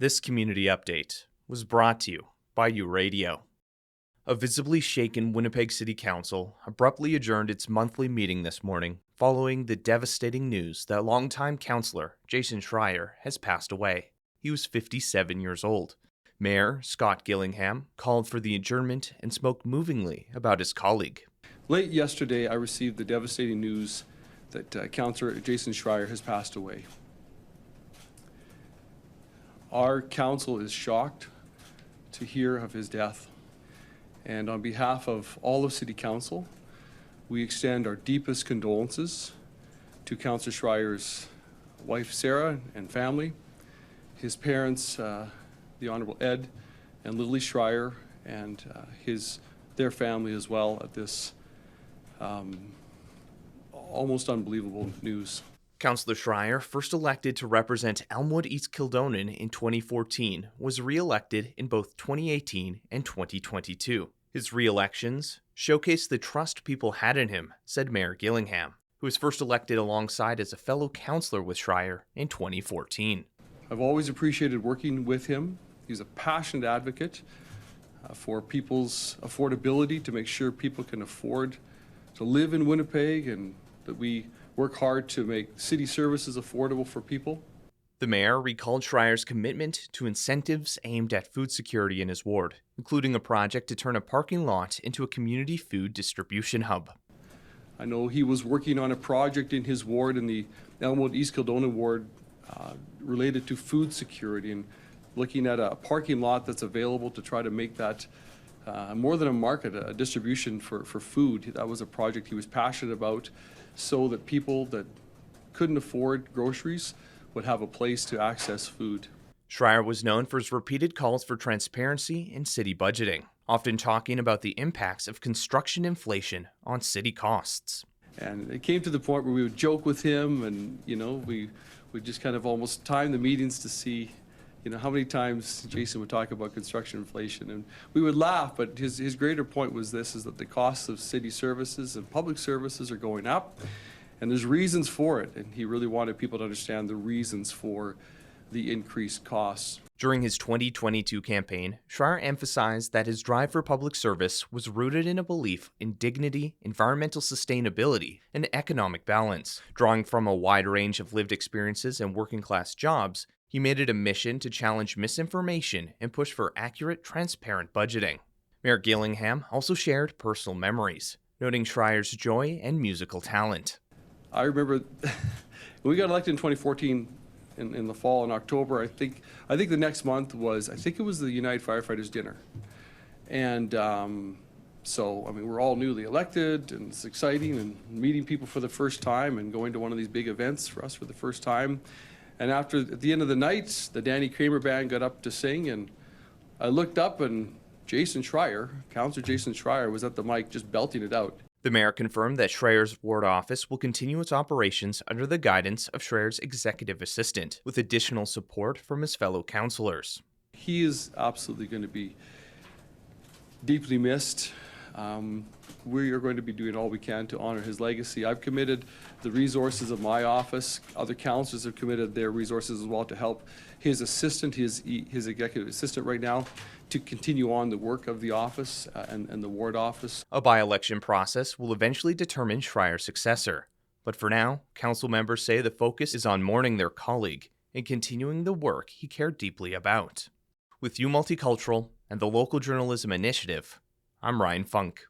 This community update was brought to you by U-Radio. A visibly shaken Winnipeg City Council abruptly adjourned its monthly meeting this morning following the devastating news that longtime Councillor Jason Schreyer has passed away. He was 57 years old. Mayor Scott Gillingham called for the adjournment and spoke movingly about his colleague. Late yesterday, I received the devastating news that Councillor Jason Schreyer has passed away. Our council is shocked to hear of his death. And on behalf of all of City Council, we extend our deepest condolences to Councillor Schreyer's wife, Sarah, and family, his parents, the Honourable Ed and Lily Schreyer, and their family as well at this almost unbelievable news. Councillor Schreyer, first elected to represent Elmwood East Kildonan in 2014, was re-elected in both 2018 and 2022. His re-elections showcased the trust people had in him, said Mayor Gillingham, who was first elected alongside as a fellow councillor with Schreyer in 2014. I've always appreciated working with him. He's a passionate advocate for people's affordability, to make sure people can afford to live in Winnipeg, and that we work hard to make city services affordable for people. The mayor recalled Schreyer's commitment to incentives aimed at food security in his ward, including a project to turn a parking lot into a community food distribution hub. I know he was working on a project in his ward, in the Elmwood East Kildonan ward, related to food security, and looking at a parking lot that's available to try to make that more than a market, a distribution for food. That was a project he was passionate about, so that people that couldn't afford groceries would have a place to access food. Schreyer was known for his repeated calls for transparency in city budgeting, often talking about the impacts of construction inflation on city costs. And it came to the point where we would joke with him, and we just kind of almost time the meetings to see how many times Jason would talk about construction inflation, and we would laugh, but his greater point was this, is that the costs of city services and public services are going up, and there's reasons for it, and he really wanted people to understand the reasons for the increased costs. During his 2022 campaign, Schreyer emphasized that his drive for public service was rooted in a belief in dignity, environmental sustainability, and economic balance. Drawing from a wide range of lived experiences and working-class jobs, he made it a mission to challenge misinformation and push for accurate, transparent budgeting. Mayor Gillingham also shared personal memories, noting Schreyer's joy and musical talent. I remember when we got elected in 2014 in the fall, in October, I think the next month was, it was the United Firefighters dinner. And so, we're all newly elected, and it's exciting, and meeting people for the first time and going to one of these big events for us for the first time. And at the end of the night, the Danny Kramer band got up to sing, and I looked up, and Jason Schreyer, Councillor Jason Schreyer, was at the mic just belting it out. The mayor confirmed that Schreyer's ward office will continue its operations under the guidance of Schreyer's executive assistant, with additional support from his fellow councillors. He is absolutely going to be deeply missed. We are going to be doing all we can to honor his legacy. I've committed the resources of my office. Other councillors have committed their resources as well to help his assistant, his executive assistant right now, to continue on the work of the office and the ward office. A by-election process will eventually determine Schreyer's successor. But for now, council members say the focus is on mourning their colleague and continuing the work he cared deeply about. With Multicultural and the Local Journalism Initiative, I'm Ryan Funk.